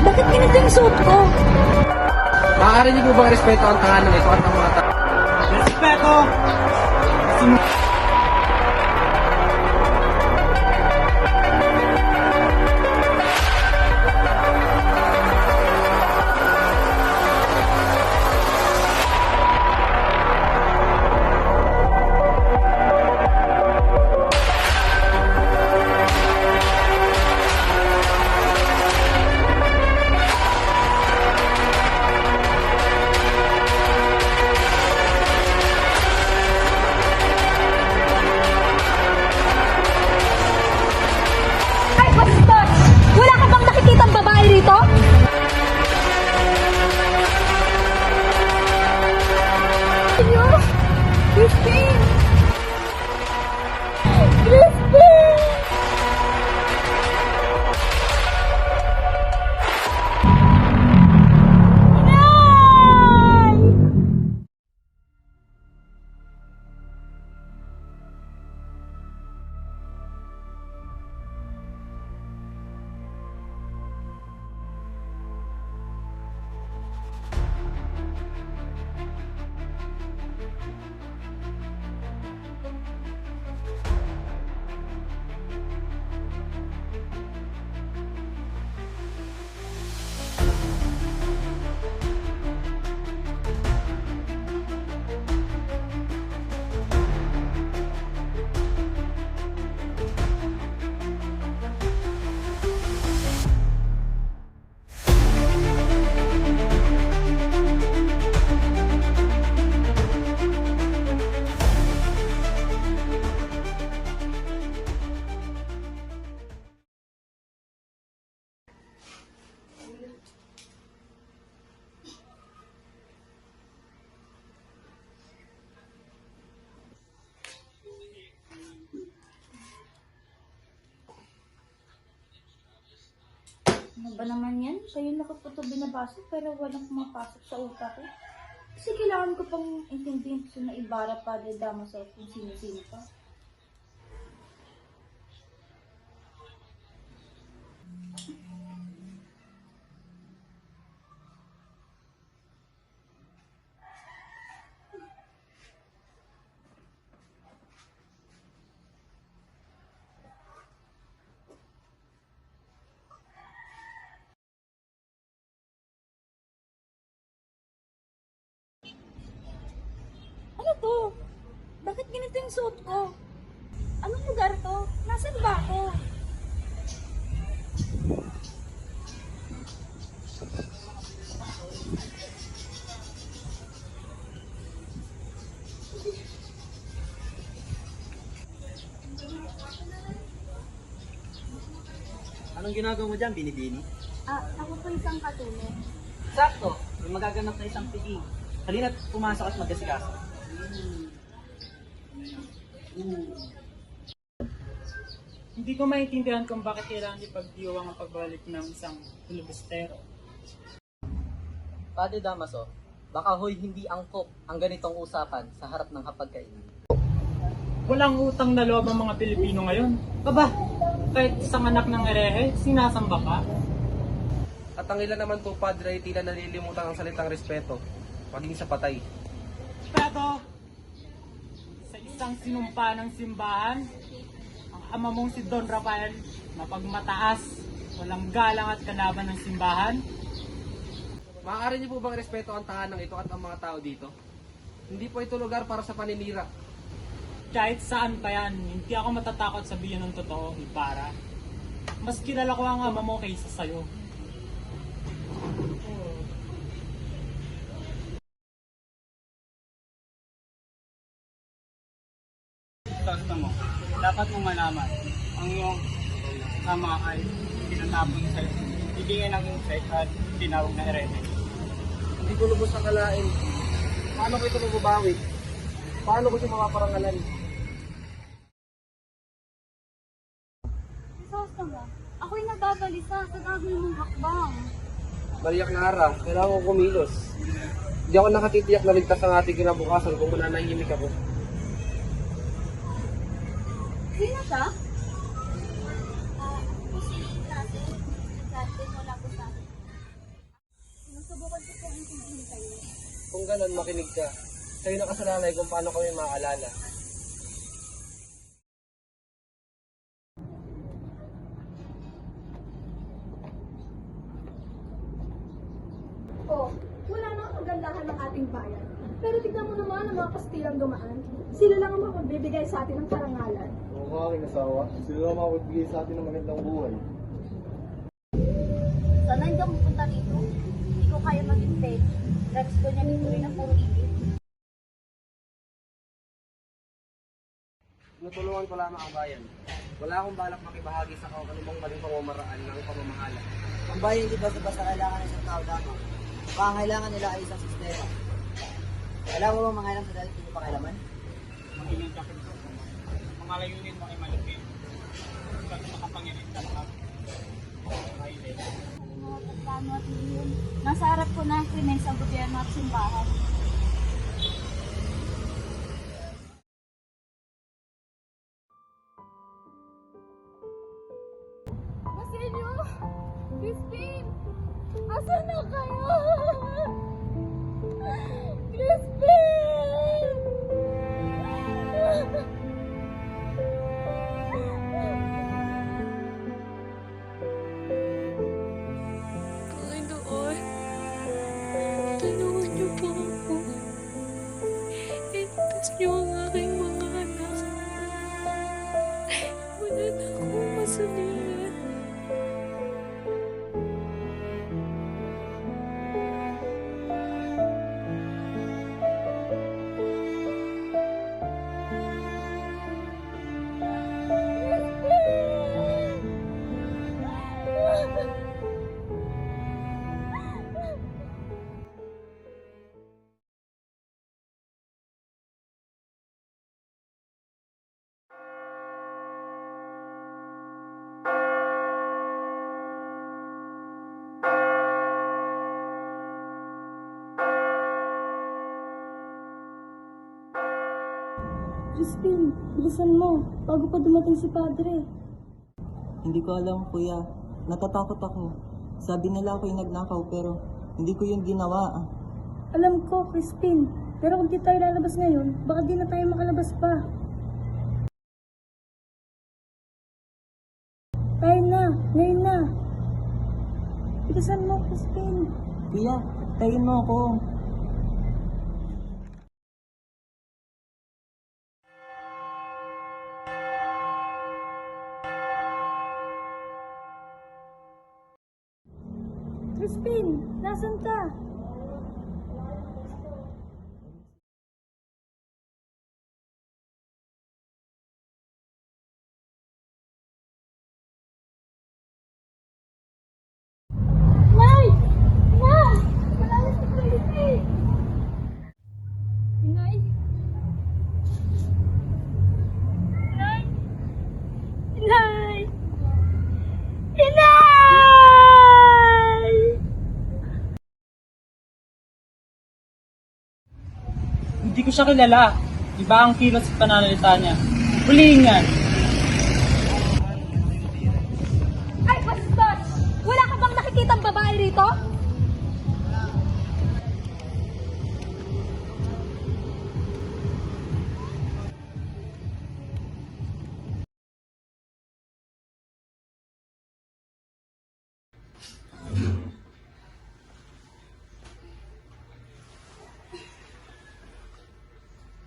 Bakit ganito yung suot ko? Maaari niyo po bang respeto ang tahanan ito at ang mga tao? Respeto! Ay, bastos! Wala ka bang nakikitang babae rito? Ano? Christine! Christine! Nay! Ano ba naman yan? Kayo na ko po ito binabasa pero walang pumapasok sa utak ko. Kasi kailangan ko pang intindihin ko na Ibarra Padre Damaso kung sino-sino pa. Ano to? Bakit ganito yung suot ko? Anong lugar to? Nasaan ba ako? Anong ginagawa mo dyan, Binibini? Ako po isang katulong. Sakto, may magaganap na isang piging. Halina't pumasok at magkasikaso. Hindi ko maintindihan kung bakit kailangan ipagdiwang ang pagbalik ng isang filibustero. Padre Damaso, baka hoy hindi angkop ang ganitong usapan sa harap ng hapagkainan. Walang utang na loob ang mga Pilipino ngayon. Aba, kahit isang anak ng erehe, sinasamba pa. At ang ilan naman po, Padre, ay tila nalilimutan ang salitang respeto, maging sa patay. Pero, sa isang sinumpa ng simbahan, ang ama mong si Don Rafael, na pagmataas, walang galang at kalaban ng simbahan, Maaari niyo po bang respeto ang tahanan ito at ang mga tao dito? Hindi po ito lugar para sa paninira. kahit saan pa yan, hindi ako matatakot sabihin ng totoo, Ibarra. Mas kilala ko ang ama mo kaysa sa'yo. Basta mo, dapat mong malaman, ang iyong ama ay tinatapon sa'yo. Ibigay ng insect at tinawag na heretic. Hindi ko lubos akalain. Paano ko ito mababawi? Paano ko siya mapaparangalan? Basta mo, ako'y nagagalisa sa gagawin mong hakbang. Maria Clara, kailangan ko kumilos. Hindi ako nakatitiyak na ligtas ang ating kinabukasan kung mananahimik ako. Sino siya? Ako si Nasi, nagkarte mula po sa Kung ganon, makinig ka. Sa'yo nakasalalay kung paano kami maaalala. Oh, wala na ang kagandahan ng ating bayan. Pero tignan mo naman ang mga Kastilang dumaan. Sila lang ang magbibigay sa atin ng karangalan. Oo nga, aking asawa. Sila lang makapagbigay sa atin ng magandang buhay. Sana hindi ako pupunta dito. Hindi ko kaya maging pet. Drugs ko niya dito rin ang puro ibig. Tinutulungan ko lamang ang bayan. Wala akong balak makibahagi sa anumang maling pamamaraan ng pamamahala. Ang bayan hindi basta-basta kailangan ng isang tao lamang. Pangangailangan nila ay isang sistema. Kailangan mo bang mangailan sa dahil hindi pakailaman? Magiging kapit ko. Mga layunin mo ay malupit. Ikaw na makapangyarihan sa lahat. Kailin. Mga pagkano at yun. Nasa harap ko na ang krimen sa gobyerno at simbahan. Basilio! Crispin! Asan na kayo? Crispin! Panginoon, tulungan niyo po ako. Iligtas niyo ang aking mga anak. Wala na akong masalihan. Crispin, bilisan mo. Bago pa dumating si Padre. Hindi ko alam, kuya. Natatakot ako. Sabi nila ako'y nagnakaw pero hindi ko yun ginawa. Alam ko, Crispin. Pero kung di tayo lalabas ngayon, baka di na tayo makalabas pa. Tayo na, ngayon na. Bilisan mo, Crispin. Kuya, tayin mo ako. Crispin, nasan ka? Nay! Ma! Wala na si Crispin! Nay! Nay! Nay! Inay! Hindi ko siya kilala. Iba ang kilos at pananalita niya. Huliin yan. Ay, bastos! Wala ka bang nakikitang babae rito?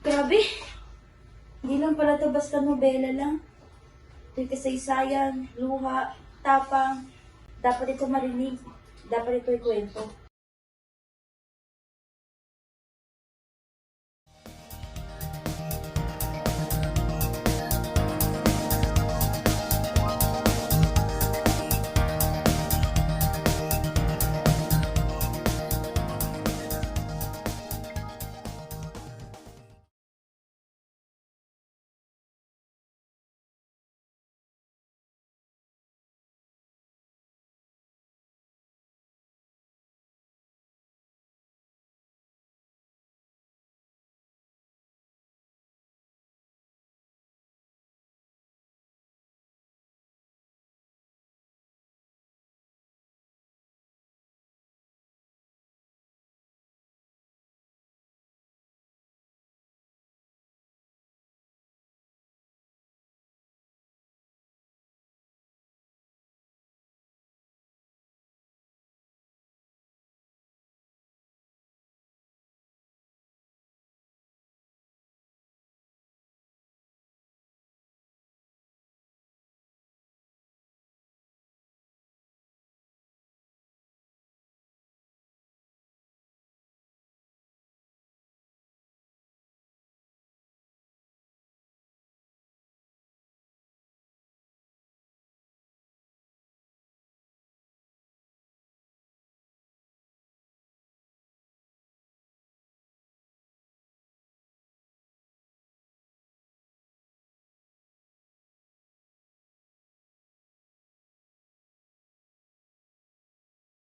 Grabe. Hindi lang pala ito basta nobela lang. Ito'y kasaysayan, luha, tapang. Dapat ito marinig. Dapat ito'y kwento.